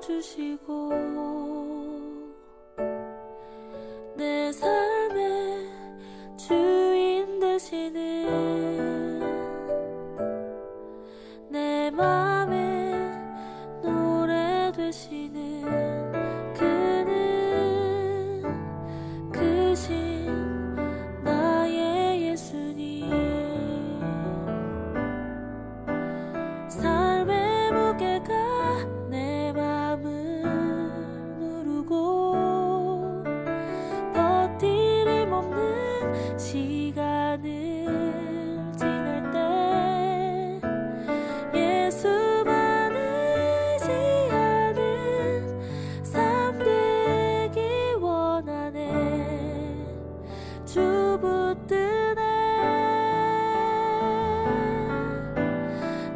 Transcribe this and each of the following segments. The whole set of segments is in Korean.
주시고 내 삶의 주인 되시는 내 맘의 노래 되시는 그는 크신 나의 예수님. 삶의 무게가 내 맘을 누르고 버티림 없는 시간을 지날 때 예수만 의지하는 삶 되기 원하네. 주 붙드네.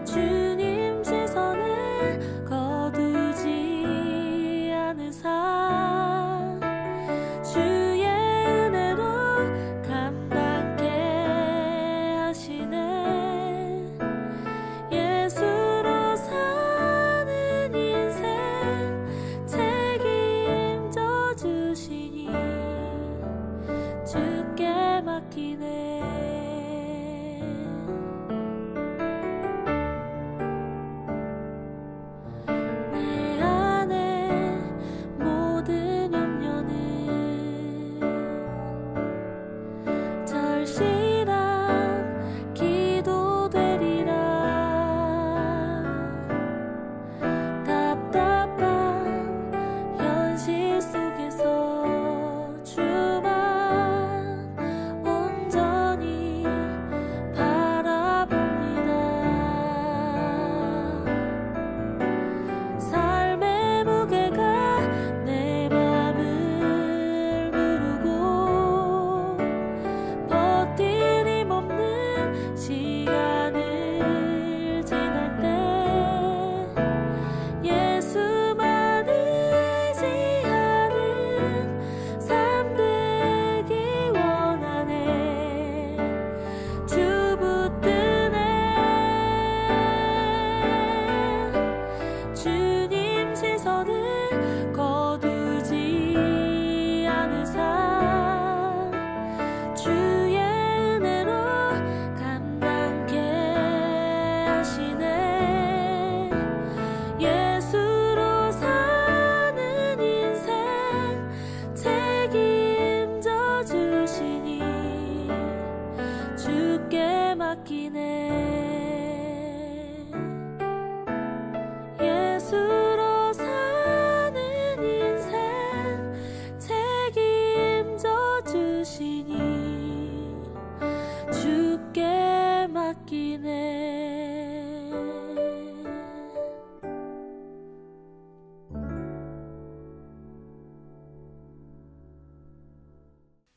주님 시선을 거두지 않은 삶 주의 은혜로 감당케 하시네. 예수로 사는 인생 책임져 주시니 주께 맡기네. 내 안에 모든 염려는 절실한 기도 되리라. 답답한 현실 속에서 주만 온전히 바라봅니다. 삶의 무게가 내 맘을 누르고 버티림 없는 시간을 지날 때 예수만 의지하는 삶 되기 원하네. 주 붙드네. 주님 시선을 거두지 않은 삶 주의 은혜로 감당케 하시네. 예수로 사는 인생 책임져 주시니 주께 맡기네. 예수로 사는 인생 책임져 주시니 주께 맡기네.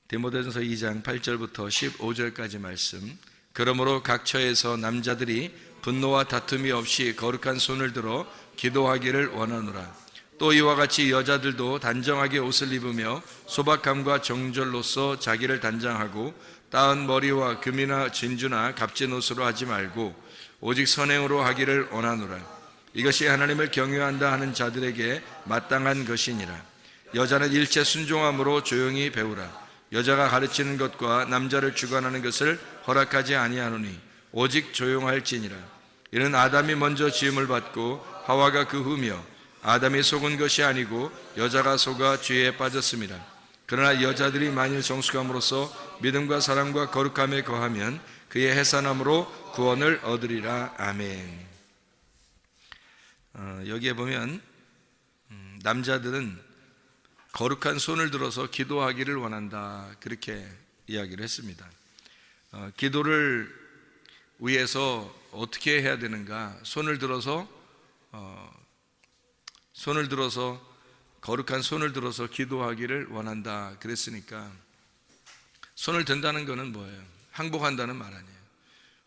디모데전서 2장 8절부터 15절까지 말씀. 그러므로 각 처에서 남자들이 분노와 다툼이 없이 거룩한 손을 들어 기도하기를 원하노라. 또 이와 같이 여자들도 단정하게 옷을 입으며 소박함과 정절로서 자기를 단장하고 따은 머리와 금이나 진주나 값진 옷으로 하지 말고 오직 선행으로 하기를 원하노라. 이것이 하나님을 경외한다 하는 자들에게 마땅한 것이니라. 여자는 일체 순종함으로 조용히 배우라. 여자가 가르치는 것과 남자를 주관하는 것을 허락하지 아니하노니 오직 조용할지니라. 이는 아담이 먼저 지음을 받고 하와가 그 후며 아담이 속은 것이 아니고 여자가 속아 죄에 빠졌습니다. 그러나 여자들이 만일 성숙함으로써 믿음과 사랑과 거룩함에 거하면 그의 해산함으로 구원을 얻으리라. 아멘. 여기에 보면 남자들은 거룩한 손을 들어서 기도하기를 원한다, 그렇게 이야기를 했습니다. 기도를 위해서 어떻게 해야 되는가? 손을 들어서 거룩한 손을 들어서 기도하기를 원한다 그랬으니까, 손을 든다는 것은 뭐예요? 항복한다는 말 아니에요.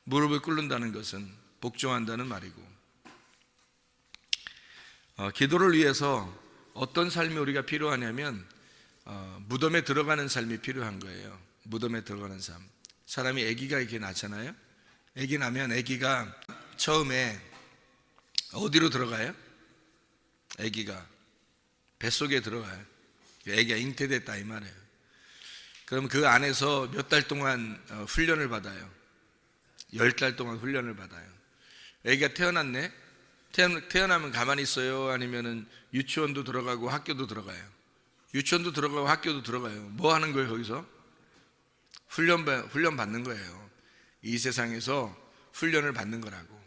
무릎을 꿇는다는 것은 복종한다는 말이고, 기도를 위해서 어떤 삶이 우리가 필요하냐면 무덤에 들어가는 삶이 필요한 거예요. 무덤에 들어가는 삶. 사람이 아기가 이렇게 낳잖아요. 아기 나면 아기가 처음에 어디로 들어가요? 아기가 뱃속에 들어가요. 애기가 잉태됐다 이 말이에요. 그럼 그 안에서 몇 달 동안 훈련을 받아요. 10달 동안 훈련을 받아요. 애기가 태어났네. 태어나면 가만히 있어요? 아니면은 유치원도 들어가고 학교도 들어가요? 유치원도 들어가고 학교도 들어가요. 뭐 하는 거예요 거기서? 훈련 받는 거예요. 이 세상에서 훈련을 받는 거라고.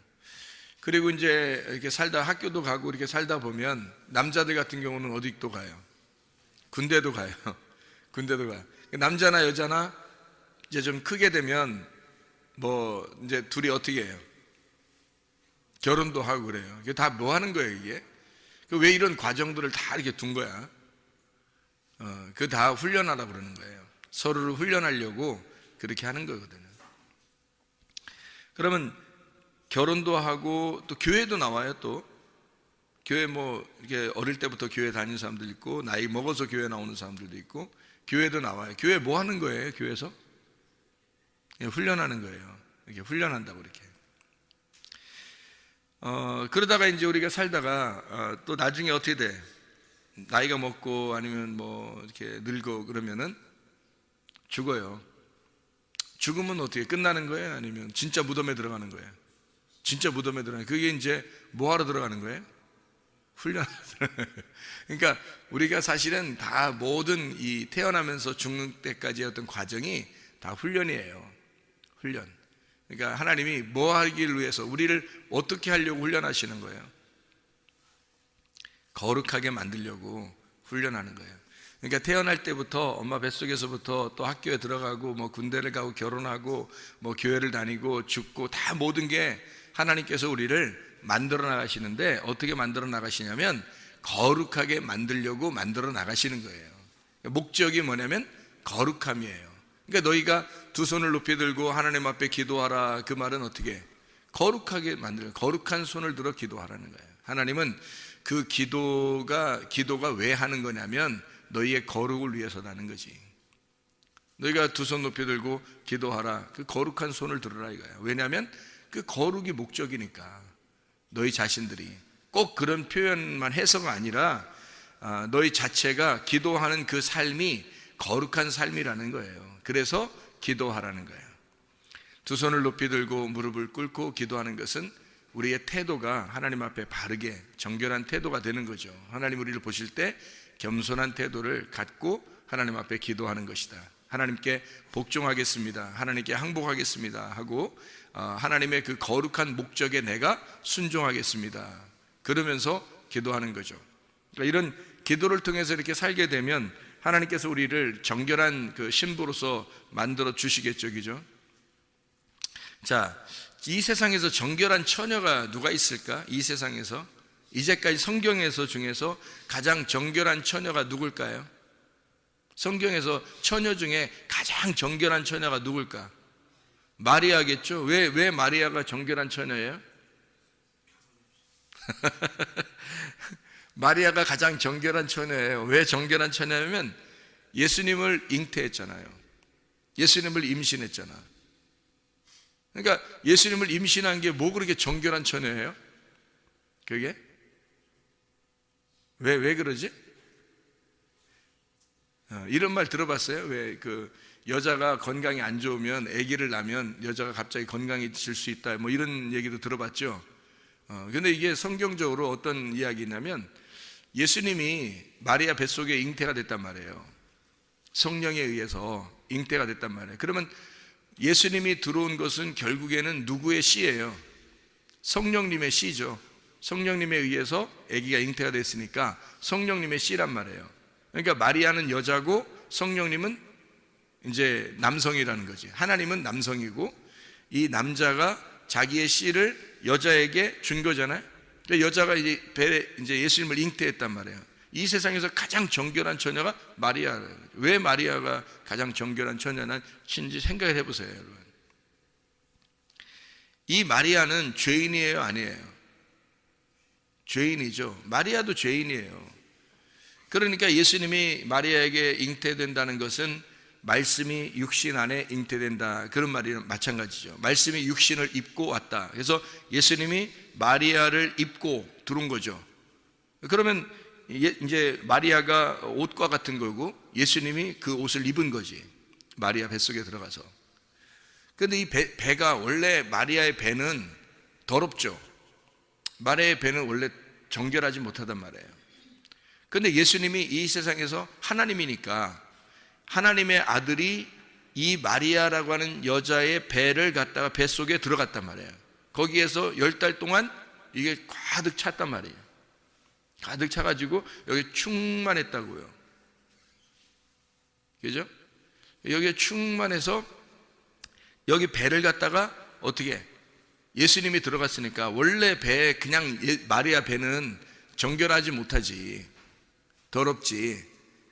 그리고 이제 이렇게 살다 학교도 가고 이렇게 살다 보면 남자들 같은 경우는 어디 또 가요? 군대도 가요. 군대도 가요. 남자나 여자나 이제 좀 크게 되면 뭐 이제 둘이 어떻게 해요? 결혼도 하고 그래요. 이게 다 뭐 하는 거예요, 이게? 왜 이런 과정들을 다 이렇게 둔 거야? 그 다 훈련하라 그러는 거예요. 서로를 훈련하려고 그렇게 하는 거거든요. 그러면 결혼도 하고 또 교회도 나와요, 또. 교회 뭐 이렇게 어릴 때부터 교회 다니는 사람들 있고 나이 먹어서 교회 나오는 사람들도 있고 교회도 나와요. 교회 뭐 하는 거예요, 교회에서? 훈련하는 거예요. 이렇게 훈련한다고 이렇게. 그러다가 이제 우리가 살다가 또 나중에 어떻게 돼? 나이가 먹고 아니면 뭐 이렇게 늙고 그러면은 죽어요. 죽으면 어떻게 끝나는 거예요? 아니면 진짜 무덤에 들어가는 거예요? 진짜 무덤에 들어가는 거예요. 그게 이제 뭐 하러 들어가는 거예요? 훈련하러 들어가는 거예요. 그러니까 우리가 사실은 다 모든 이 태어나면서 죽는 때까지의 어떤 과정이 다 훈련이에요. 훈련. 그러니까 하나님이 뭐 하기를 위해서 우리를 어떻게 하려고 훈련하시는 거예요? 거룩하게 만들려고 훈련하는 거예요. 그러니까 태어날 때부터 엄마 뱃속에서부터 또 학교에 들어가고 뭐 군대를 가고 결혼하고 뭐 교회를 다니고 죽고 다 모든 게 하나님께서 우리를 만들어 나가시는데 어떻게 만들어 나가시냐면 거룩하게 만들려고 만들어 나가시는 거예요. 목적이 뭐냐면 거룩함이에요. 그러니까 너희가 두 손을 높이 들고 하나님 앞에 기도하라. 그 말은 어떻게? 거룩하게 만들어, 거룩한 손을 들어 기도하라는 거예요. 하나님은 그 기도가 왜 하는 거냐면 너희의 거룩을 위해서라는 거지. 너희가 두 손 높이 들고 기도하라. 그 거룩한 손을 들으라 이거예요. 왜냐하면 그 거룩이 목적이니까. 너희 자신들이 꼭 그런 표현만 해서가 아니라 너희 자체가 기도하는 그 삶이 거룩한 삶이라는 거예요. 그래서 기도하라는 거예요. 두 손을 높이 들고 무릎을 꿇고 기도하는 것은 우리의 태도가 하나님 앞에 바르게 정결한 태도가 되는 거죠. 하나님 우리를 보실 때 겸손한 태도를 갖고 하나님 앞에 기도하는 것이다. 하나님께 복종하겠습니다. 하나님께 항복하겠습니다. 하고 하나님의 그 거룩한 목적에 내가 순종하겠습니다. 그러면서 기도하는 거죠. 그러니까 이런 기도를 통해서 이렇게 살게 되면 하나님께서 우리를 정결한 그 신부로서 만들어 주시겠죠, 그죠? 자, 이 세상에서 정결한 처녀가 누가 있을까? 이 세상에서 이제까지 성경에서 중에서 가장 정결한 처녀가 누굴까요? 성경에서 처녀 중에 가장 정결한 처녀가 누굴까? 마리아겠죠? 왜 마리아가 정결한 처녀예요? 마리아가 가장 정결한 처녀예요. 왜 정결한 처녀냐면 예수님을 잉태했잖아요. 예수님을 임신했잖아. 그러니까 예수님을 임신한 게 뭐 그렇게 정결한 처녀예요? 그게? 왜 그러지? 이런 말 들어봤어요? 왜 그 여자가 건강이 안 좋으면 아기를 낳으면 여자가 갑자기 건강해질 수 있다 뭐 이런 얘기도 들어봤죠. 근데 이게 성경적으로 어떤 이야기냐면 예수님이 마리아 뱃속에 잉태가 됐단 말이에요. 성령에 의해서 잉태가 됐단 말이에요. 그러면 예수님이 들어온 것은 결국에는 누구의 씨예요? 성령님의 씨죠. 성령님에 의해서 아기가 잉태가 됐으니까 성령님의 씨란 말이에요. 그러니까 마리아는 여자고 성령님은 이제 남성이라는 거지. 하나님은 남성이고 이 남자가 자기의 씨를 여자에게 준 거잖아요. 여자가 이제 예수님을 잉태했단 말이에요. 이 세상에서 가장 정결한 처녀가 마리아. 왜 마리아가 가장 정결한 처녀인지 생각을 해보세요, 여러분. 이 마리아는 죄인이에요, 아니에요? 죄인이죠. 마리아도 죄인이에요. 그러니까 예수님이 마리아에게 잉태된다는 것은 말씀이 육신 안에 잉태된다, 그런 말이 마찬가지죠. 말씀이 육신을 입고 왔다. 그래서 예수님이 마리아를 입고 들어온 거죠. 그러면 이제 마리아가 옷과 같은 거고 예수님이 그 옷을 입은 거지. 마리아 뱃속에 들어가서. 근데 이 배가 원래 마리아의 배는 더럽죠. 마리아의 배는 원래 정결하지 못하단 말이에요. 근데 예수님이 이 세상에서 하나님이니까 하나님의 아들이 이 마리아라고 하는 여자의 배를 갖다가 뱃속에 들어갔단 말이에요. 거기에서 10달 동안 이게 가득 찼단 말이에요. 가득 차가지고 여기 충만했다고요. 그죠? 여기에 충만해서 여기 배를 갖다가 어떻게 예수님이 들어갔으니까 원래 배 그냥 마리아 배는 정결하지 못하지, 더럽지.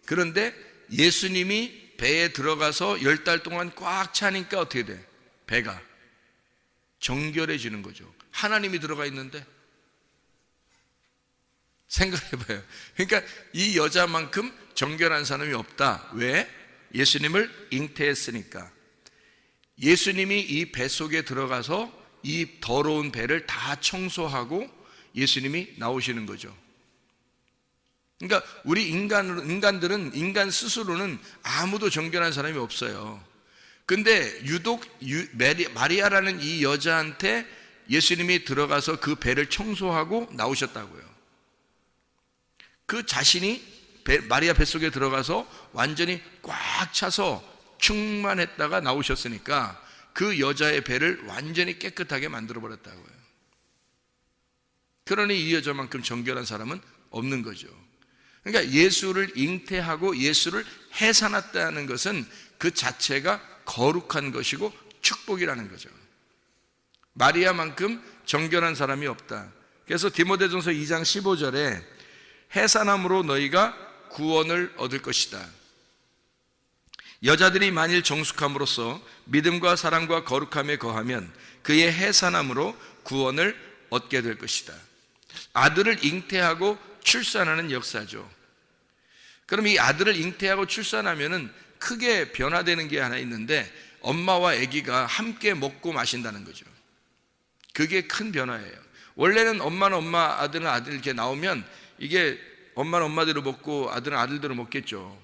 그런데 예수님이 배에 들어가서 10달 동안 꽉 차니까 어떻게 돼? 배가 정결해지는 거죠. 하나님이 들어가 있는데 생각해봐요. 그러니까 이 여자만큼 정결한 사람이 없다. 왜? 예수님을 잉태했으니까. 예수님이 이 배 속에 들어가서 이 더러운 배를 다 청소하고 예수님이 나오시는 거죠. 그러니까 우리 인간들은 인간 스스로는 아무도 정결한 사람이 없어요. 근데 유독 마리아라는 이 여자한테 예수님이 들어가서 그 배를 청소하고 나오셨다고요. 그 자신이 마리아 뱃속에 들어가서 완전히 꽉 차서 충만했다가 나오셨으니까 그 여자의 배를 완전히 깨끗하게 만들어버렸다고요. 그러니 이 여자만큼 정결한 사람은 없는 거죠. 그러니까 예수를 잉태하고 예수를 해산했다는 것은 그 자체가 거룩한 것이고 축복이라는 거죠. 마리아만큼 정결한 사람이 없다. 그래서 디모데전서 2장 15절에 해산함으로 너희가 구원을 얻을 것이다. 여자들이 만일 정숙함으로써 믿음과 사랑과 거룩함에 거하면 그의 해산함으로 구원을 얻게 될 것이다. 아들을 잉태하고 출산하는 역사죠. 그럼 이 아들을 잉태하고 출산하면은 크게 변화되는 게 하나 있는데 엄마와 아기가 함께 먹고 마신다는 거죠. 그게 큰 변화예요. 원래는 엄마는 엄마, 아들은 아들 이렇게 나오면 이게 엄마는 엄마대로 먹고 아들은 아들대로 먹겠죠.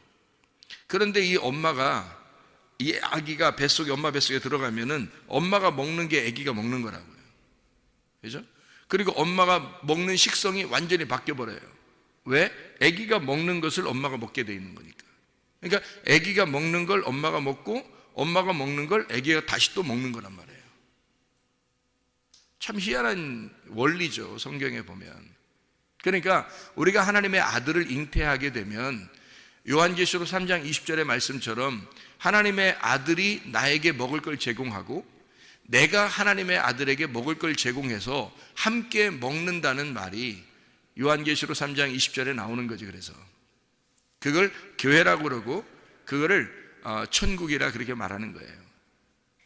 그런데 이 엄마가 이 아기가 뱃속에 엄마 뱃속에 들어가면은 엄마가 먹는 게 아기가 먹는 거라고요. 그죠? 그리고 엄마가 먹는 식성이 완전히 바뀌어 버려요. 왜? 아기가 먹는 것을 엄마가 먹게 돼 있는 거니까. 그러니까 아기가 먹는 걸 엄마가 먹고 엄마가 먹는 걸 아기가 다시 또 먹는 거란 말이에요. 참 희한한 원리죠. 성경에 보면. 그러니까 우리가 하나님의 아들을 잉태하게 되면 요한계시록 3장 20절의 말씀처럼 하나님의 아들이 나에게 먹을 걸 제공하고 내가 하나님의 아들에게 먹을 걸 제공해서 함께 먹는다는 말이 요한계시록 3장 20절에 나오는 거지. 그래서 그걸 교회라고 그러고 그거를 천국이라 그렇게 말하는 거예요.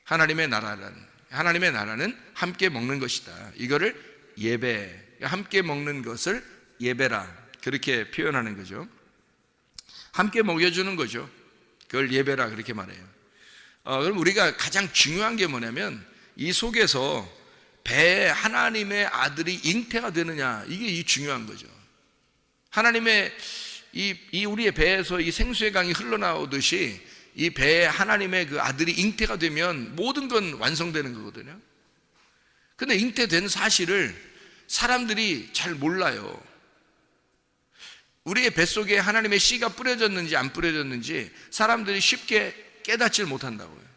하나님의 나라는 함께 먹는 것이다. 이거를 예배, 함께 먹는 것을 예배라 그렇게 표현하는 거죠. 함께 먹여주는 거죠. 그걸 예배라 그렇게 말해요. 그럼 우리가 가장 중요한 게 뭐냐면 이 속에서 배에 하나님의 아들이 잉태가 되느냐, 이게 중요한 거죠. 하나님의 이 우리의 배에서 이 생수의 강이 흘러나오듯이 이 배에 하나님의 그 아들이 잉태가 되면 모든 건 완성되는 거거든요. 근데 잉태된 사실을 사람들이 잘 몰라요. 우리의 뱃속에 하나님의 씨가 뿌려졌는지 안 뿌려졌는지 사람들이 쉽게 깨닫질 못한다고요.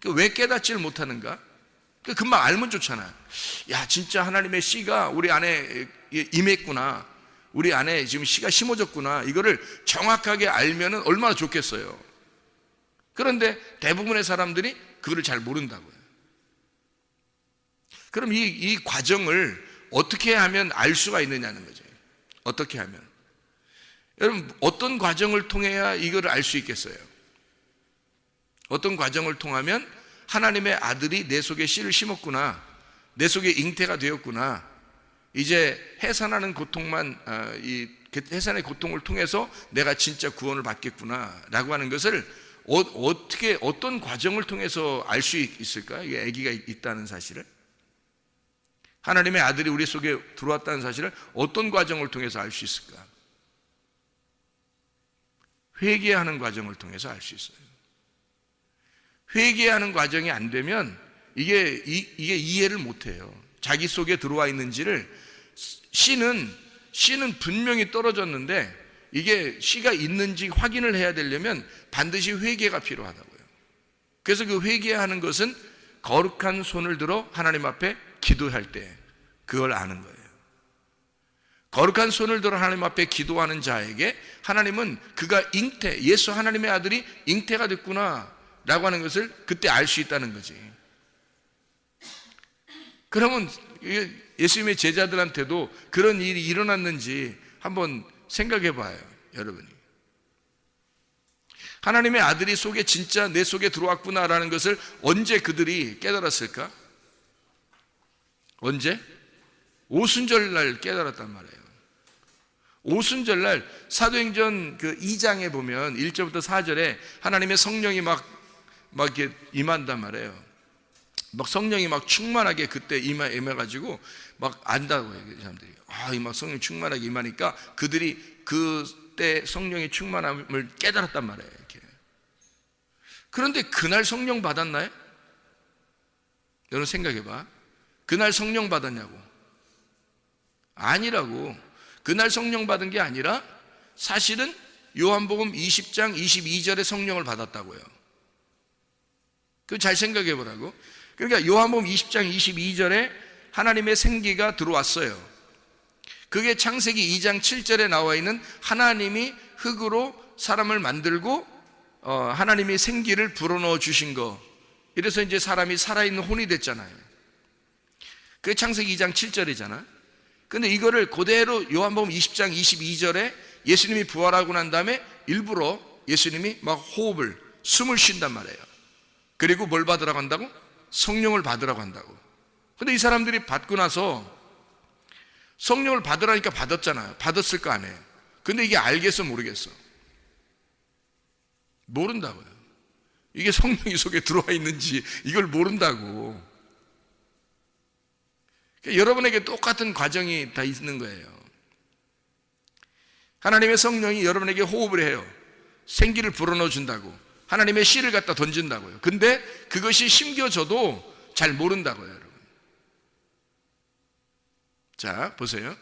왜 깨닫질 못하는가? 금방 알면 좋잖아요. 야, 진짜 하나님의 씨가 우리 안에 임했구나, 우리 안에 지금 씨가 심어졌구나, 이거를 정확하게 알면은 얼마나 좋겠어요. 그런데 대부분의 사람들이 그거를 잘 모른다고요. 그럼 이 과정을 어떻게 하면 알 수가 있느냐는 거죠. 어떻게 하면? 여러분, 어떤 과정을 통해야 이거를 알 수 있겠어요? 어떤 과정을 통하면 하나님의 아들이 내 속에 씨를 심었구나, 내 속에 잉태가 되었구나, 이제 해산하는 고통만, 이 해산의 고통을 통해서 내가 진짜 구원을 받겠구나 라고 하는 것을 어떻게, 어떤 과정을 통해서 알 수 있을까? 이게 아기가 있다는 사실을, 하나님의 아들이 우리 속에 들어왔다는 사실을 어떤 과정을 통해서 알 수 있을까? 회개하는 과정을 통해서 알 수 있어요. 회개하는 과정이 안 되면 이게 이해를 못 해요. 자기 속에 들어와 있는지를 씨는 분명히 떨어졌는데 이게 씨가 있는지 확인을 해야 되려면 반드시 회개가 필요하다고요. 그래서 그 회개하는 것은 거룩한 손을 들어 하나님 앞에 기도할 때 그걸 아는 거예요. 거룩한 손을 들어 하나님 앞에 기도하는 자에게 하나님은 그가 예수 하나님의 아들이 잉태가 됐구나 라고 하는 것을 그때 알 수 있다는 거지. 그러면 예수님의 제자들한테도 그런 일이 일어났는지 한번 생각해 봐요, 여러분이. 하나님의 아들이 속에 진짜 내 속에 들어왔구나라는 것을 언제 그들이 깨달았을까? 언제? 오순절날 깨달았단 말이에요. 오순절날 사도행전 그 2장에 보면 1절부터 4절에 하나님의 성령이 막 이렇게 임한단 말이에요. 막 성령이 막 충만하게 그때 임해가지고 막 안다고 해요, 사람들이. 막 성령 충만하게 임하니까 그들이 그때 성령의 충만함을 깨달았단 말이에요, 이렇게. 그런데 그날 성령 받았나요? 여러분 생각해봐. 그날 성령 받았냐고? 아니라고. 그날 성령 받은 게 아니라 사실은 요한복음 20장 22절에 성령을 받았다고요. 그거 잘 생각해 보라고. 그러니까 요한복음 20장 22절에 하나님의 생기가 들어왔어요. 그게 창세기 2장 7절에 나와 있는 하나님이 흙으로 사람을 만들고 하나님이 생기를 불어넣어 주신 거. 이래서 이제 사람이 살아있는 혼이 됐잖아요. 그게 창세기 2장 7절이잖아. 근데 이거를 그대로 요한복음 20장 22절에 예수님이 부활하고 난 다음에 일부러 예수님이 막 숨을 쉰단 말이에요. 그리고 뭘 받으라고 한다고? 성령을 받으라고 한다고. 근데 이 사람들이 받고 나서 성령을 받으라니까 받았잖아요. 받았을 거 아니에요. 근데 이게 알겠어 모르겠어? 모른다고요. 이게 성령이 속에 들어와 있는지 이걸 모른다고. 그러니까 여러분에게 똑같은 과정이 다 있는 거예요. 하나님의 성령이 여러분에게 호흡을 해요. 생기를 불어넣어 준다고. 하나님의 씨를 갖다 던진다고요. 근데 그것이 심겨져도 잘 모른다고요, 여러분. 자, 보세요.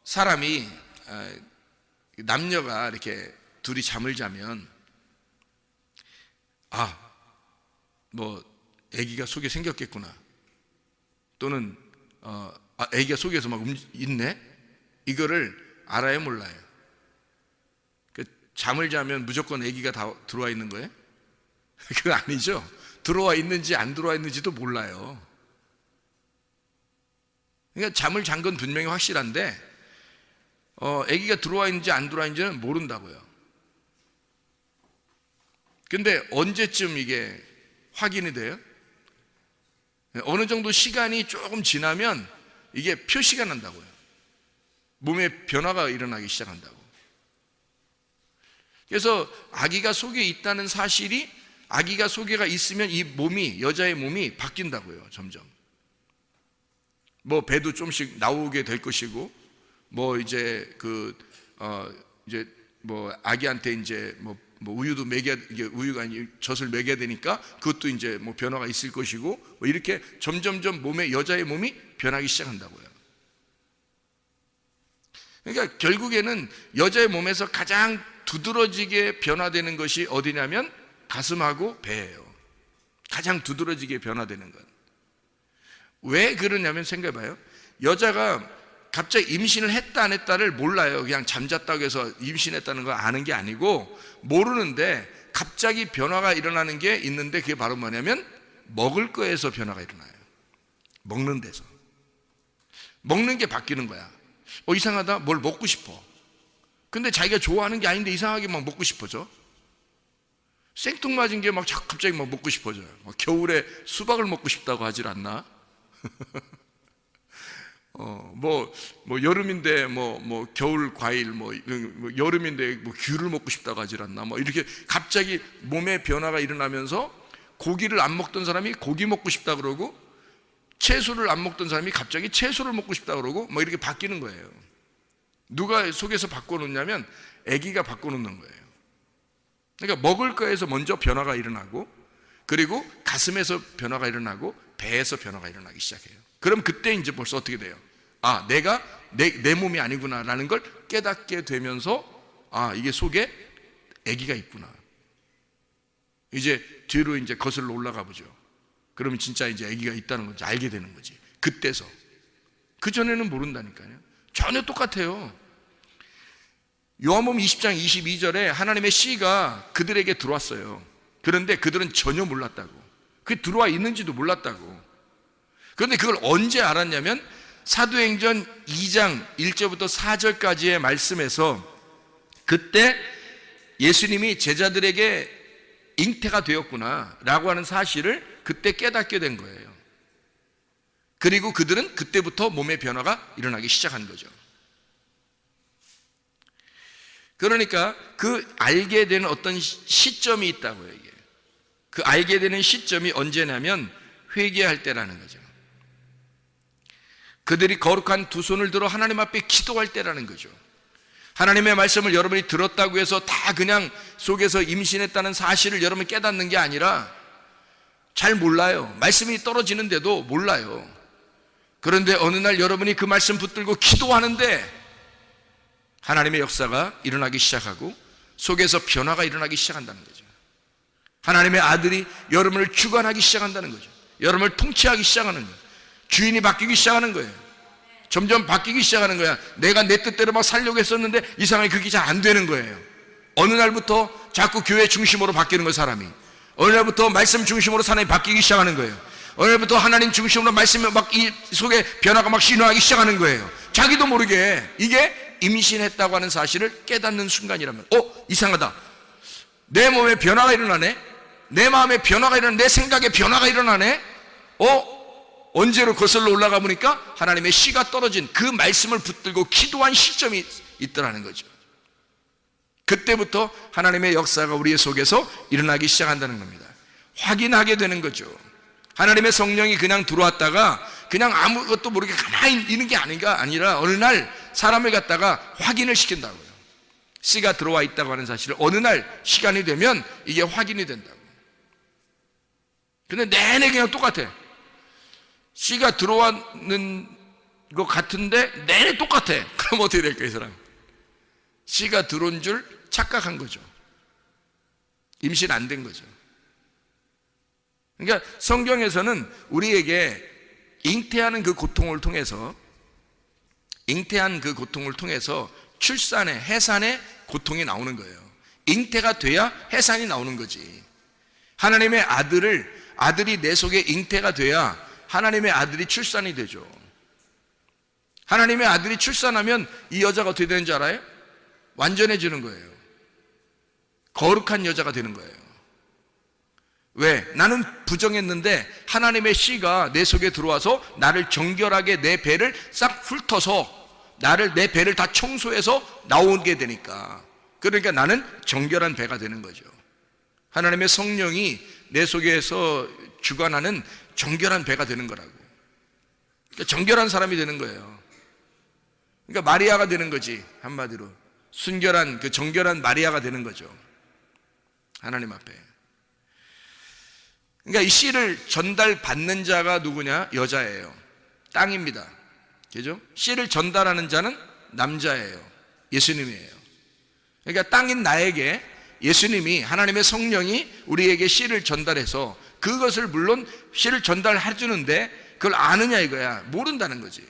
사람이 남녀가 이렇게 둘이 잠을 자면 아기가 속에 생겼겠구나. 또는 아기가 속에서 막 있네. 이거를 알아요, 몰라요? 잠을 자면 무조건 아기가 다 들어와 있는 거예요? 그거 아니죠. 들어와 있는지 안 들어와 있는지도 몰라요. 그러니까 잠을 잔 건 분명히 확실한데 아기가 들어와 있는지 안 들어와 있는지는 모른다고요. 근데 언제쯤 이게 확인이 돼요? 어느 정도 시간이 조금 지나면 이게 표시가 난다고요. 몸에 변화가 일어나기 시작한다고. 그래서 아기가 속에 있다는 사실이, 아기가 속에가 있으면 이 몸이, 여자의 몸이 바뀐다고요. 점점 배도 좀씩 나오게 될 것이고, 아기한테 이제 우유도 이게 우유가 아니 젖을 먹여야 되니까 그것도 이제 변화가 있을 것이고, 이렇게 점점점 여자의 몸이 변하기 시작한다고요. 그러니까 결국에는 여자의 몸에서 가장 두드러지게 변화되는 것이 어디냐면 가슴하고 배예요. 가장 두드러지게 변화되는 것. 왜 그러냐면 생각해봐요. 여자가 갑자기 임신을 했다 안 했다를 몰라요. 그냥 잠잤다고 해서 임신했다는 걸 아는 게 아니고, 모르는데 갑자기 변화가 일어나는 게 있는데, 그게 바로 뭐냐면 먹을 거에서 변화가 일어나요. 먹는 데서. 먹는 게 바뀌는 거야. 이상하다, 뭘 먹고 싶어. 근데 자기가 좋아하는 게 아닌데 이상하게 막 먹고 싶어져. 생뚱맞은 게 막 갑자기 막 먹고 싶어져요. 겨울에 수박을 먹고 싶다고 하질 않나? 여름인데 겨울 과일, 여름인데 귤을 먹고 싶다고 하질 않나? 이렇게 갑자기 몸에 변화가 일어나면서, 고기를 안 먹던 사람이 고기 먹고 싶다 그러고, 채소를 안 먹던 사람이 갑자기 채소를 먹고 싶다 그러고, 이렇게 바뀌는 거예요. 누가 속에서 바꿔놓냐면 아기가 바꿔놓는 거예요. 그러니까 먹을 거에서 먼저 변화가 일어나고, 그리고 가슴에서 변화가 일어나고, 배에서 변화가 일어나기 시작해요. 그럼 그때 이제 벌써 어떻게 돼요? 아, 내가 내 몸이 아니구나 라는 걸 깨닫게 되면서, 아, 이게 속에 아기가 있구나. 이제 뒤로 이제 거슬러 올라가 보죠. 그러면 진짜 이제 아기가 있다는 걸 알게 되는 거지. 그때서. 그전에는 모른다니까요. 전혀 똑같아요. 요한복음 20장 22절에 하나님의 씨가 그들에게 들어왔어요. 그런데 그들은 전혀 몰랐다고. 그게 들어와 있는지도 몰랐다고. 그런데 그걸 언제 알았냐면 사도행전 2장 1절부터 4절까지의 말씀에서 그때 예수님이 제자들에게 잉태가 되었구나 라고 하는 사실을 그때 깨닫게 된 거예요. 그리고 그들은 그때부터 몸의 변화가 일어나기 시작한 거죠. 그러니까 그 알게 되는 어떤 시점이 있다고요. 이게 그 알게 되는 시점이 언제냐면 회개할 때라는 거죠. 그들이 거룩한 두 손을 들어 하나님 앞에 기도할 때라는 거죠. 하나님의 말씀을 여러분이 들었다고 해서 다 그냥 속에서 임신했다는 사실을 여러분이 깨닫는 게 아니라 잘 몰라요. 말씀이 떨어지는데도 몰라요. 그런데 어느 날 여러분이 그 말씀 붙들고 기도하는데 하나님의 역사가 일어나기 시작하고 속에서 변화가 일어나기 시작한다는 거죠. 하나님의 아들이 여러분을 주관하기 시작한다는 거죠. 여러분을 통치하기 시작하는 거예요. 주인이 바뀌기 시작하는 거예요. 점점 바뀌기 시작하는 거야. 내가 내 뜻대로 막 살려고 했었는데 이상하게 그게 잘 안 되는 거예요. 어느 날부터 자꾸 교회 중심으로 바뀌는 거예요. 사람이 어느 날부터 말씀 중심으로 사람이 바뀌기 시작하는 거예요. 어느 날부터 하나님 중심으로 말씀이 막 이 속에 변화가 막 신호하기 시작하는 거예요. 자기도 모르게. 이게 임신했다고 하는 사실을 깨닫는 순간이라면 이상하다. 내 몸에 변화가 일어나네. 내 마음에 변화가 일어나네. 내 생각에 변화가 일어나네. 언제로 거슬러 올라가 보니까 하나님의 씨가 떨어진 그 말씀을 붙들고 기도한 시점이 있더라는 거죠. 그때부터 하나님의 역사가 우리의 속에서 일어나기 시작한다는 겁니다. 확인하게 되는 거죠. 하나님의 성령이 그냥 들어왔다가 그냥 아무것도 모르게 가만히 있는 게 아니라 어느 날 사람을 갖다가 확인을 시킨다고요. 씨가 들어와 있다고 하는 사실을 어느 날 시간이 되면 이게 확인이 된다고. 근데 내내 그냥 똑같아. 씨가 들어왔는 것 같은데 내내 똑같아. 그럼 어떻게 될까요, 이 사람? 씨가 들어온 줄 착각한 거죠. 임신 안 된 거죠. 그러니까 성경에서는 우리에게 잉태하는 그 고통을 통해서 출산의, 해산의 고통이 나오는 거예요. 잉태가 돼야 해산이 나오는 거지. 하나님의 아들이 내 속에 잉태가 돼야 하나님의 아들이 출산이 되죠. 하나님의 아들이 출산하면 이 여자가 어떻게 되는 줄 알아요? 완전해지는 거예요. 거룩한 여자가 되는 거예요. 왜? 나는 부정했는데 하나님의 씨가 내 속에 들어와서 나를 정결하게 내 배를 싹 훑어서 내 배를 다 청소해서 나오게 되니까. 그러니까 나는 정결한 배가 되는 거죠. 하나님의 성령이 내 속에서 주관하는 정결한 배가 되는 거라고. 그러니까 정결한 사람이 되는 거예요. 그러니까 마리아가 되는 거지. 한마디로 순결한 그 정결한 마리아가 되는 거죠. 하나님 앞에. 그러니까 이 씨를 전달받는 자가 누구냐? 여자예요. 땅입니다. 그죠? 씨를 전달하는 자는 남자예요. 예수님이에요. 그러니까 땅인 나에게 예수님이, 하나님의 성령이 우리에게 씨를 전달해서 그것을 물론 씨를 전달해 주는데 그걸 아느냐 이거야. 모른다는 거지.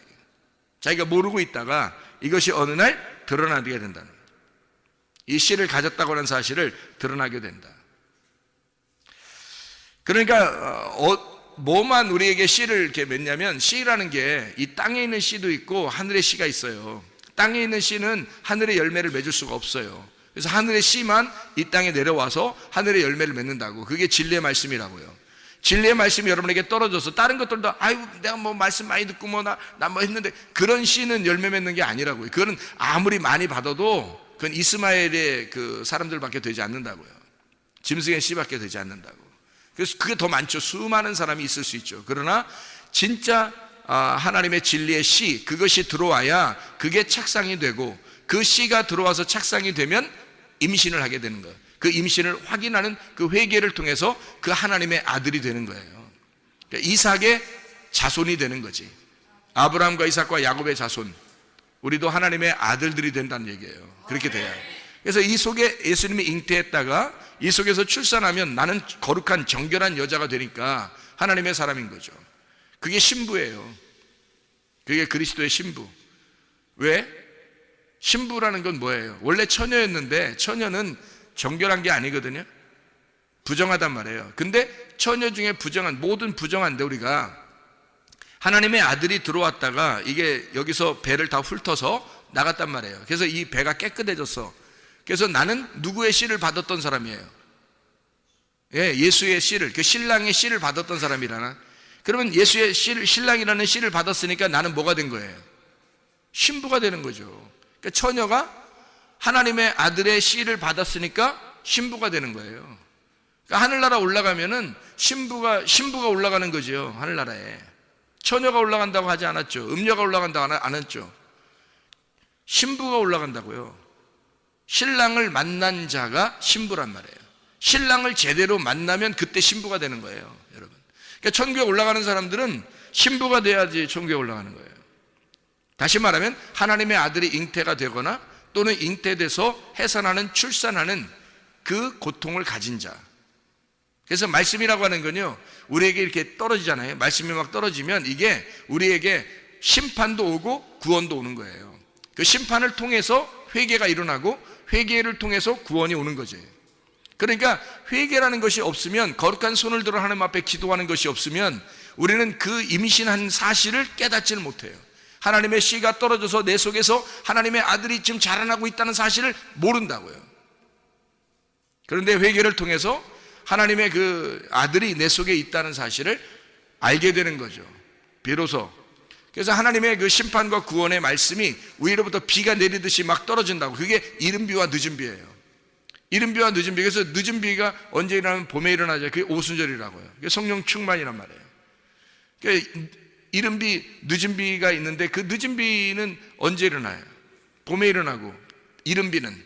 자기가 모르고 있다가 이것이 어느 날 드러나게 된다는 거예요. 이 씨를 가졌다고 하는 사실을 드러나게 된다. 그러니까 뭐만 우리에게 씨를 이렇게 맺냐면, 씨라는 게 이 땅에 있는 씨도 있고 하늘의 씨가 있어요. 땅에 있는 씨는 하늘의 열매를 맺을 수가 없어요. 그래서 하늘의 씨만 이 땅에 내려와서 하늘의 열매를 맺는다고. 그게 진리의 말씀이라고요. 진리의 말씀이 여러분에게 떨어져서 다른 것들도 내가 뭐 말씀 많이 듣고 나 뭐 했는데, 그런 씨는 열매 맺는 게 아니라고요. 그거는 아무리 많이 받아도 그건 이스마엘의 그 사람들밖에 되지 않는다고요. 짐승의 씨밖에 되지 않는다고. 그래서 그게 더 많죠. 수많은 사람이 있을 수 있죠. 그러나 진짜 하나님의 진리의 씨, 그것이 들어와야 그게 착상이 되고, 그 씨가 들어와서 착상이 되면 임신을 하게 되는 거예요. 그 임신을 확인하는 그 회개를 통해서 그 하나님의 아들이 되는 거예요. 그러니까 이삭의 자손이 되는 거지. 아브라함과 이삭과 야곱의 자손, 우리도 하나님의 아들들이 된다는 얘기예요. 그렇게 돼요. 그래서 이 속에 예수님이 잉태했다가 이 속에서 출산하면 나는 거룩한 정결한 여자가 되니까 하나님의 사람인 거죠. 그게 신부예요. 그게 그리스도의 신부. 왜? 신부라는 건 뭐예요? 원래 처녀였는데 처녀는 정결한 게 아니거든요. 부정하단 말이에요. 근데 처녀 중에 부정한, 모든 부정한데 우리가 하나님의 아들이 들어왔다가 이게 여기서 배를 다 훑어서 나갔단 말이에요. 그래서 이 배가 깨끗해졌어. 그래서 나는 누구의 씨를 받았던 사람이에요? 예수의 씨를, 그 신랑의 씨를 받았던 사람이라나? 그러면 예수의 씨를, 신랑이라는 씨를 받았으니까 나는 뭐가 된 거예요? 신부가 되는 거죠. 그러니까 처녀가 하나님의 아들의 씨를 받았으니까 신부가 되는 거예요. 그러니까 하늘나라 올라가면은 신부가 올라가는 거죠. 하늘나라에. 처녀가 올라간다고 하지 않았죠. 음녀가 올라간다고 안 했죠. 신부가 올라간다고요. 신랑을 만난 자가 신부란 말이에요. 신랑을 제대로 만나면 그때 신부가 되는 거예요, 여러분. 그러니까 천국에 올라가는 사람들은 신부가 돼야지 천국에 올라가는 거예요. 다시 말하면 하나님의 아들이 잉태가 되거나 또는 잉태돼서 해산하는, 출산하는 그 고통을 가진 자. 그래서 말씀이라고 하는 건요, 우리에게 이렇게 떨어지잖아요. 말씀이 막 떨어지면 이게 우리에게 심판도 오고 구원도 오는 거예요. 그 심판을 통해서 회개가 일어나고 회개를 통해서 구원이 오는 거죠. 그러니까 회개라는 것이 없으면, 거룩한 손을 들어 하나님 앞에 기도하는 것이 없으면 우리는 그 임신한 사실을 깨닫지를 못해요. 하나님의 씨가 떨어져서 내 속에서 하나님의 아들이 지금 자라나고 있다는 사실을 모른다고요. 그런데 회개를 통해서 하나님의 그 아들이 내 속에 있다는 사실을 알게 되는 거죠. 비로소. 그래서 하나님의 그 심판과 구원의 말씀이 위로부터 비가 내리듯이 막 떨어진다고. 그게 이른 비와 늦은 비예요. 이른 비와 늦은 비. 그래서 늦은 비가 언제 일어나면 봄에 일어나죠. 그게 오순절이라고요. 그게 성령 충만이란 말이에요. 그러니까 이른 비, 늦은 비가 있는데 그 늦은 비는 언제 일어나요? 봄에 일어나고, 이른 비는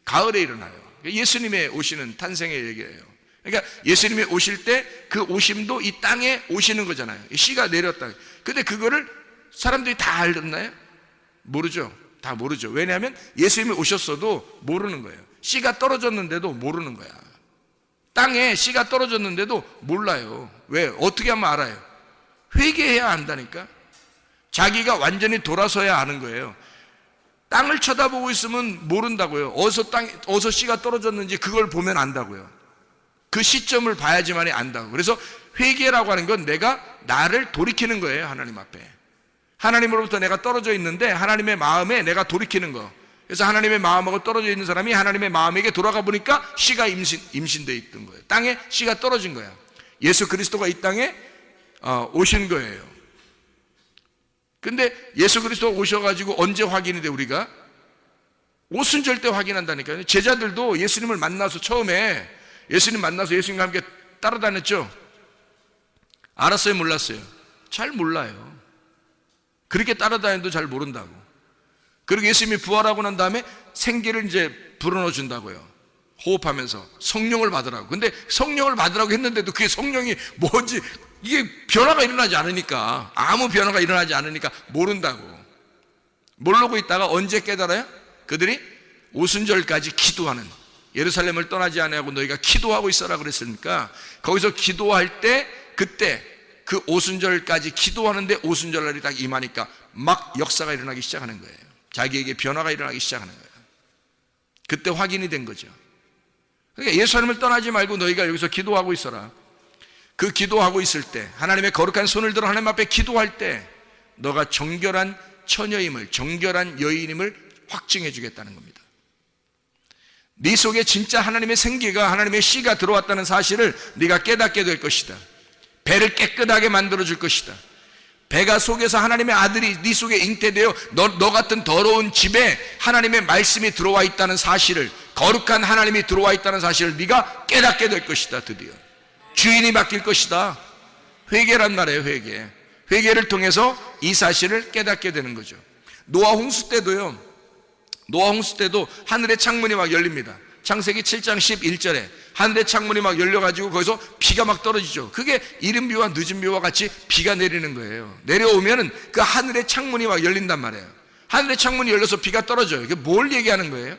가을에 일어나요. 예수님의 오시는 탄생의 얘기예요. 그러니까 예수님이 오실 때 그 오심도 이 땅에 오시는 거잖아요. 씨가 내렸다. 근데 그거를 사람들이 다 알았나요? 모르죠. 다 모르죠. 왜냐하면 예수님이 오셨어도 모르는 거예요. 씨가 떨어졌는데도 모르는 거야. 땅에 씨가 떨어졌는데도 몰라요. 왜? 어떻게 하면 알아요? 회개해야 안다니까. 자기가 완전히 돌아서야 아는 거예요. 땅을 쳐다보고 있으면 모른다고요. 어디서 씨가 떨어졌는지 그걸 보면 안다고요. 그 시점을 봐야지만이 안다고. 그래서 회개라고 하는 건 내가 나를 돌이키는 거예요. 하나님 앞에. 하나님으로부터 내가 떨어져 있는데 하나님의 마음에 내가 돌이키는 거. 그래서 하나님의 마음하고 떨어져 있는 사람이 하나님의 마음에게 돌아가 보니까 씨가 임신되어 있던 거예요. 땅에 씨가 떨어진 거야. 예수 그리스도가 이 땅에 오신 거예요. 근데 예수 그리스도가 오셔가지고 언제 확인이 돼? 우리가 오순절 때 확인한다니까요. 제자들도 예수님을 만나서 처음에 예수님 만나서 예수님과 함께 따라다녔죠. 알았어요? 몰랐어요? 잘 몰라요. 그렇게 따라다녀도 잘 모른다고. 그리고 예수님이 부활하고 난 다음에 생기를 이제 불어넣어 준다고요. 호흡하면서 성령을 받으라고. 근데 성령을 받으라고 했는데도 그게 성령이 뭔지, 이게 변화가 일어나지 않으니까, 아무 변화가 일어나지 않으니까 모른다고. 모르고 있다가 언제 깨달아요? 그들이 오순절까지 기도하는, 예루살렘을 떠나지 아니하고 너희가 기도하고 있어라 그랬으니까 거기서 기도할 때, 그때 그 오순절까지 기도하는데 오순절날이 딱 임하니까 막 역사가 일어나기 시작하는 거예요. 자기에게 변화가 일어나기 시작하는 거예요. 그때 확인이 된 거죠. 그러니까 예루살렘을 떠나지 말고 너희가 여기서 기도하고 있어라. 그 기도하고 있을 때, 하나님의 거룩한 손을 들어 하나님 앞에 기도할 때 너가 정결한 처녀임을, 정결한 여인임을 확증해 주겠다는 겁니다. 네 속에 진짜 하나님의 생기가, 하나님의 씨가 들어왔다는 사실을 네가 깨닫게 될 것이다. 배를 깨끗하게 만들어 줄 것이다. 배가 속에서 하나님의 아들이 네 속에 잉태되어 너 같은 더러운 집에 하나님의 말씀이 들어와 있다는 사실을, 거룩한 하나님이 들어와 있다는 사실을 네가 깨닫게 될 것이다. 드디어 주인이 바뀔 것이다. 회개란 말이에요. 회개를 통해서 이 사실을 깨닫게 되는 거죠. 노아 홍수 때도요, 노아 홍수 때도 하늘의 창문이 막 열립니다. 창세기 7장 11절에 하늘의 창문이 막 열려가지고 거기서 비가 막 떨어지죠. 그게 이른 비와 늦은 비와 같이 비가 내리는 거예요. 내려오면은 그 하늘의 창문이 막 열린단 말이에요. 하늘의 창문이 열려서 비가 떨어져요. 이게 뭘 얘기하는 거예요?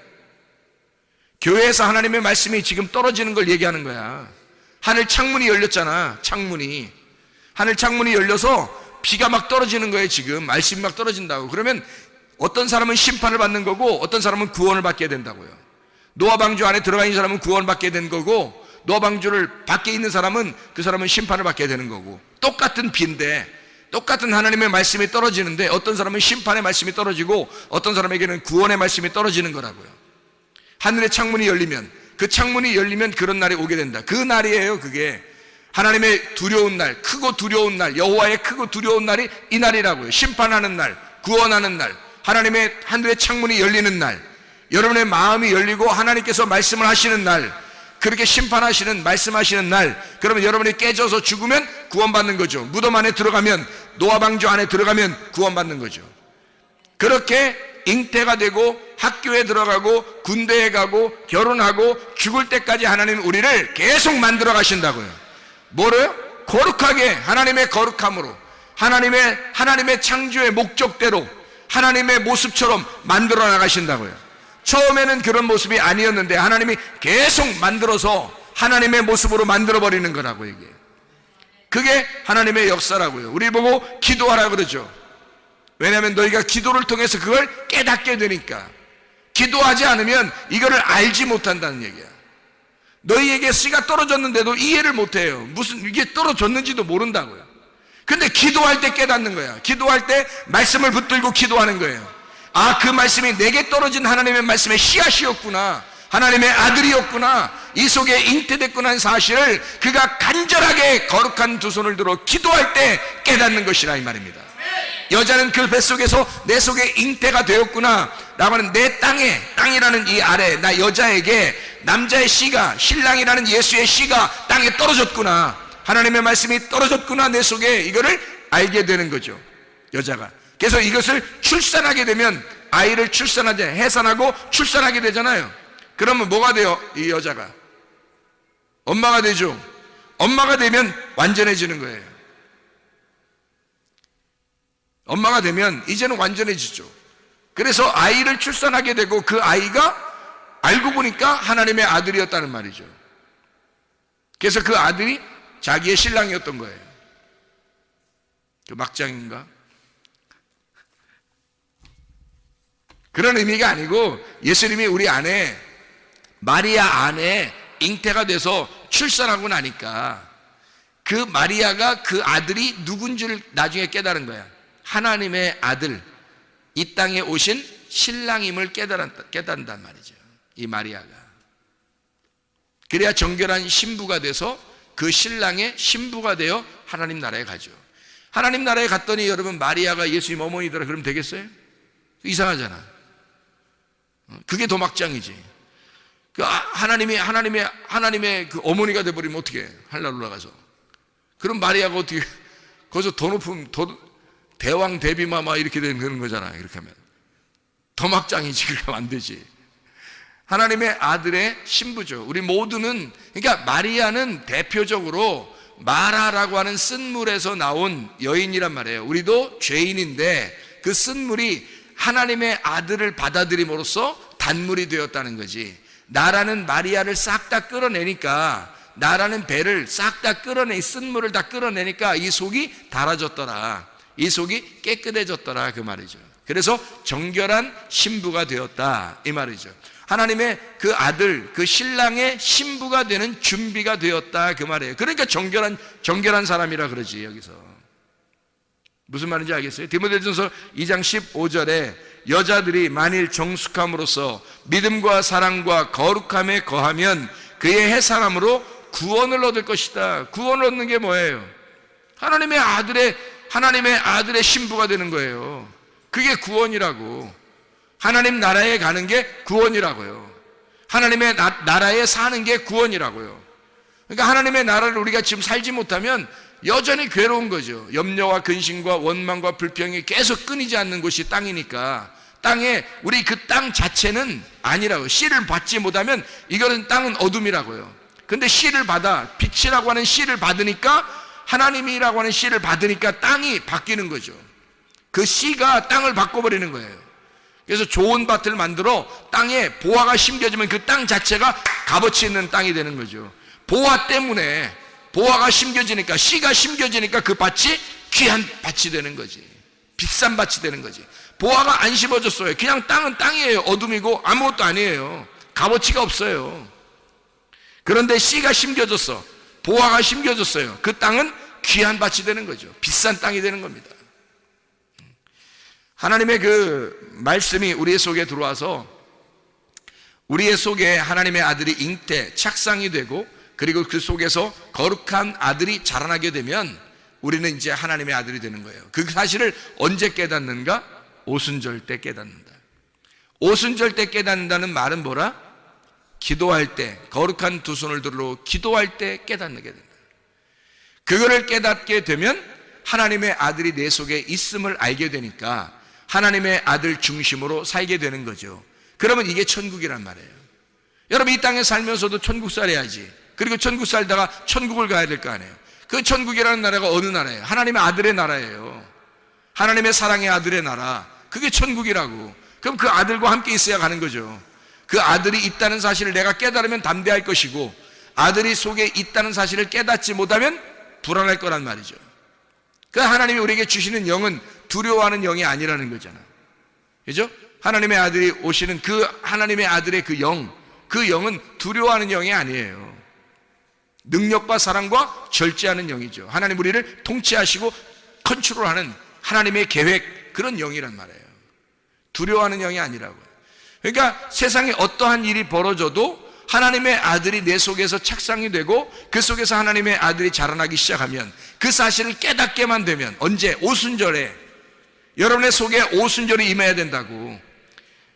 교회에서 하나님의 말씀이 지금 떨어지는 걸 얘기하는 거야. 하늘 창문이 열렸잖아. 창문이. 하늘 창문이 열려서 비가 막 떨어지는 거예요. 지금 말씀이 막 떨어진다고. 그러면 어떤 사람은 심판을 받는 거고 어떤 사람은 구원을 받게 된다고요. 노아 방주 안에 들어가 있는 사람은 구원을 받게 된 거고, 노아 방주를 밖에 있는 사람은 그 사람은 심판을 받게 되는 거고, 똑같은 비인데 똑같은 하나님의 말씀이 떨어지는데 어떤 사람은 심판의 말씀이 떨어지고 어떤 사람에게는 구원의 말씀이 떨어지는 거라고요. 하늘의 창문이 열리면, 그 창문이 열리면 그런 날이 오게 된다. 그 날이에요. 그게 하나님의 두려운 날, 크고 두려운 날, 여호와의 크고 두려운 날이 이 날이라고요. 심판하는 날, 구원하는 날, 하나님의 하늘의 창문이 열리는 날, 여러분의 마음이 열리고 하나님께서 말씀을 하시는 날, 그렇게 심판하시는, 말씀하시는 날, 그러면 여러분이 깨져서 죽으면 구원받는 거죠. 무덤 안에 들어가면, 노아 방주 안에 들어가면 구원받는 거죠. 그렇게 잉태가 되고 학교에 들어가고 군대에 가고 결혼하고 죽을 때까지 하나님은 우리를 계속 만들어 가신다고요. 뭐래요? 거룩하게, 하나님의 거룩함으로, 하나님의 창조의 목적대로 하나님의 모습처럼 만들어 나가신다고요. 처음에는 그런 모습이 아니었는데 하나님이 계속 만들어서 하나님의 모습으로 만들어버리는 거라고 얘기해요. 그게 하나님의 역사라고요. 우리 보고 기도하라 그러죠. 왜냐하면 너희가 기도를 통해서 그걸 깨닫게 되니까. 기도하지 않으면 이거를 알지 못한다는 얘기야. 너희에게 씨가 떨어졌는데도 이해를 못해요. 무슨 이게 떨어졌는지도 모른다고요. 근데 기도할 때 깨닫는 거야. 기도할 때 말씀을 붙들고 기도하는 거예요. 아, 그 말씀이 내게 떨어진 하나님의 말씀의 씨앗이었구나, 하나님의 아들이었구나, 이 속에 잉태됐구나 하는 사실을 그가 간절하게 거룩한 두 손을 들어 기도할 때 깨닫는 것이라 이 말입니다. 여자는 그 뱃속에서 내 속에 잉태가 되었구나 라고 하는, 내 땅이라는 이 아래 나 여자에게 남자의 씨가, 신랑이라는 예수의 씨가 땅에 떨어졌구나, 하나님의 말씀이 떨어졌구나 내 속에, 이거를 알게 되는 거죠, 여자가. 그래서 이것을 출산하게 되면, 아이를 출산하지, 해산하고 출산하게 되잖아요. 그러면 뭐가 돼요? 이 여자가 엄마가 되죠. 엄마가 되면 완전해지는 거예요. 엄마가 되면 이제는 완전해지죠. 그래서 아이를 출산하게 되고 그 아이가 알고 보니까 하나님의 아들이었다는 말이죠. 그래서 그 아들이 자기의 신랑이었던 거예요. 그 막장인가? 그런 의미가 아니고, 예수님이 우리 안에, 마리아 안에 잉태가 돼서 출산하고 나니까 그 마리아가, 그 아들이 누군지를 나중에 깨달은 거야. 하나님의 아들, 이 땅에 오신 신랑임을 깨달은단 말이죠, 이 마리아가. 그래야 정결한 신부가 돼서 그 신랑의 신부가 되어 하나님 나라에 가죠. 하나님 나라에 갔더니 여러분, 마리아가 예수님 어머니더라 그러면 되겠어요? 이상하잖아. 그게 더 막장이지. 그 하나님의 그 어머니가 돼버리면 어떻게 해? 하늘나라 올라가서. 그럼 마리아가 어떻게, 거기서 더 높은, 대왕 대비마마 이렇게 되는 거잖아. 이렇게 하면 더 막장이지. 그렇게 하면 안 되지. 하나님의 아들의 신부죠. 우리 모두는, 그러니까 마리아는 대표적으로 마라라고 하는 쓴물에서 나온 여인이란 말이에요. 우리도 죄인인데 그 쓴물이 하나님의 아들을 받아들임으로써 단물이 되었다는 거지. 나라는 마리아를 싹 다 끌어내니까, 나라는 배를 싹 다 끌어내, 쓴물을 다 끌어내니까 이 속이 달아졌더라, 이 속이 깨끗해졌더라, 그 말이죠. 그래서 정결한 신부가 되었다, 이 말이죠. 하나님의 그 아들, 그 신랑의 신부가 되는 준비가 되었다, 그 말이에요. 그러니까 정결한 사람이라 그러지. 여기서 무슨 말인지 알겠어요? 디모데전서 2장 15절에 여자들이 만일 정숙함으로써 믿음과 사랑과 거룩함에 거하면 그의 해산함으로 구원을 얻을 것이다. 구원을 얻는 게 뭐예요? 하나님의 아들의 신부가 되는 거예요. 그게 구원이라고. 하나님 나라에 가는 게 구원이라고요. 하나님의 나라에 사는 게 구원이라고요. 그러니까 하나님의 나라를 우리가 지금 살지 못하면 여전히 괴로운 거죠. 염려와 근심과 원망과 불평이 계속 끊이지 않는 곳이 땅이니까 땅에 우리 그 땅 자체는 아니라고. 씨를 받지 못하면 이거는 땅은 어둠이라고요. 근데 씨를 받아, 빛이라고 하는 씨를 받으니까, 하나님이라고 하는 씨를 받으니까 땅이 바뀌는 거죠. 그 씨가 땅을 바꿔버리는 거예요. 그래서 좋은 밭을 만들어 땅에 보화가 심겨지면 그 땅 자체가 값어치 있는 땅이 되는 거죠. 보화 때문에, 보화가 심겨지니까, 씨가 심겨지니까 그 밭이 귀한 밭이 되는 거지. 비싼 밭이 되는 거지. 보화가 안 심어졌어요. 그냥 땅은 땅이에요. 어둠이고 아무것도 아니에요. 값어치가 없어요. 그런데 씨가 심겨졌어. 보화가 심겨졌어요. 그 땅은 귀한 밭이 되는 거죠. 비싼 땅이 되는 겁니다. 하나님의 그 말씀이 우리의 속에 들어와서 우리의 속에 하나님의 아들이 잉태, 착상이 되고, 그리고 그 속에서 거룩한 아들이 자라나게 되면 우리는 이제 하나님의 아들이 되는 거예요. 그 사실을 언제 깨닫는가? 오순절 때 깨닫는다. 오순절 때 깨닫는다는 말은 뭐라? 기도할 때, 거룩한 두 손을 들어 기도할 때 깨닫게 된다. 그거를 깨닫게 되면 하나님의 아들이 내 속에 있음을 알게 되니까 하나님의 아들 중심으로 살게 되는 거죠. 그러면 이게 천국이란 말이에요. 여러분, 이 땅에 살면서도 천국 살아야지. 그리고 천국 살다가 천국을 가야 될 거 아니에요. 그 천국이라는 나라가 어느 나라예요? 하나님의 아들의 나라예요. 하나님의 사랑의 아들의 나라. 그게 천국이라고. 그럼 그 아들과 함께 있어야 가는 거죠. 그 아들이 있다는 사실을 내가 깨달으면 담대할 것이고, 아들이 속에 있다는 사실을 깨닫지 못하면 불안할 거란 말이죠. 그 하나님이 우리에게 주시는 영은 두려워하는 영이 아니라는 거잖아. 그죠? 하나님의 아들이 오시는 그 하나님의 아들의 그 영은 두려워하는 영이 아니에요. 능력과 사랑과 절제하는 영이죠. 하나님 우리를 통치하시고 컨트롤하는 하나님의 계획, 그런 영이란 말이에요. 두려워하는 영이 아니라고요. 그러니까 세상에 어떠한 일이 벌어져도 하나님의 아들이 내 속에서 착상이 되고 그 속에서 하나님의 아들이 자라나기 시작하면, 그 사실을 깨닫게만 되면, 언제? 오순절에. 여러분의 속에 오순절이 임해야 된다고.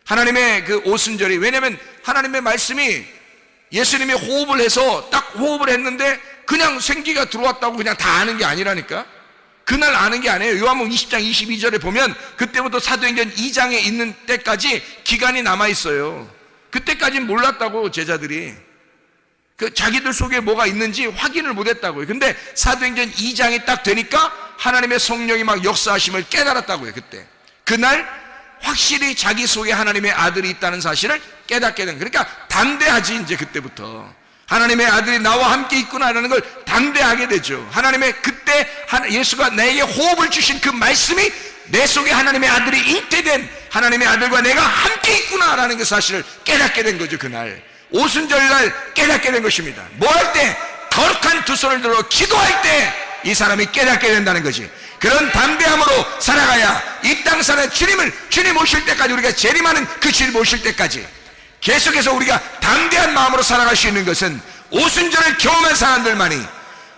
하나님의 그 오순절이, 왜냐하면 하나님의 말씀이 예수님이 호흡을 해서 딱 호흡을 했는데 그냥 생기가 들어왔다고 그냥 다 아는 게 아니라니까. 그날 아는 게 아니에요. 요한복음 20장 22절에 보면 그때부터 사도행전 2장에 있는 때까지 기간이 남아있어요. 그때까지는 몰랐다고, 제자들이. 그 자기들 속에 뭐가 있는지 확인을 못했다고요. 근데 사도행전 2장이 딱 되니까 하나님의 성령이 막 역사하심을 깨달았다고요. 그때. 그날 확실히 자기 속에 하나님의 아들이 있다는 사실을 깨닫게 된. 그러니까 담대하지. 이제 그때부터 하나님의 아들이 나와 함께 있구나라는 걸 담대하게 되죠. 하나님의 그때 예수가 내게 호흡을 주신 그 말씀이 내 속에 하나님의 아들이 잉태된 하나님의 아들과 내가 함께 있구나라는 그 사실을 깨닫게 된 거죠. 그날 오순절날 깨닫게 된 것입니다. 뭐 할 때? 거룩한 두 손을 들어 기도할 때 이 사람이 깨닫게 된다는 거지. 그런 담대함으로 살아가야 이 땅 사는 주님 오실 때까지, 우리가 재림하는 그 주님 오실 때까지 계속해서 우리가 담대한 마음으로 살아갈 수 있는 것은 오순절을 경험한 사람들만이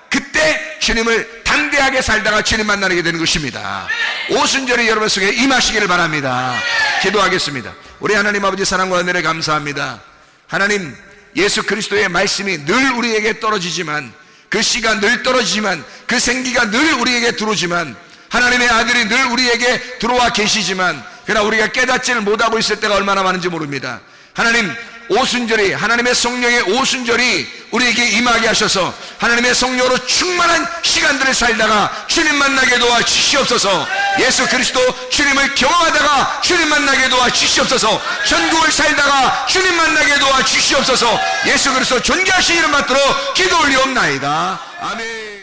그때 주님을 담대하게 살다가 주님 만나게 되는 것입니다. 오순절이 여러분 속에 임하시기를 바랍니다. 기도하겠습니다. 우리 하나님 아버지 사랑과 은혜를 감사합니다. 하나님, 예수 그리스도의 말씀이 늘 우리에게 떨어지지만, 그 씨가 늘 떨어지지만, 그 생기가 늘 우리에게 들어오지만, 하나님의 아들이 늘 우리에게 들어와 계시지만, 그러나 우리가 깨닫지를 못하고 있을 때가 얼마나 많은지 모릅니다. 하나님, 오순절이, 하나님의 성령의 오순절이 우리에게 임하게 하셔서 하나님의 성령으로 충만한 시간들을 살다가 주님 만나게 도와 주시옵소서. 예수 그리스도 주님을 경험하다가 주님 만나게 도와 주시옵소서. 천국을 살다가 주님 만나게 도와 주시옵소서. 예수 그리스도 존귀하신 이름 받들어 기도 올리옵나이다. 아멘.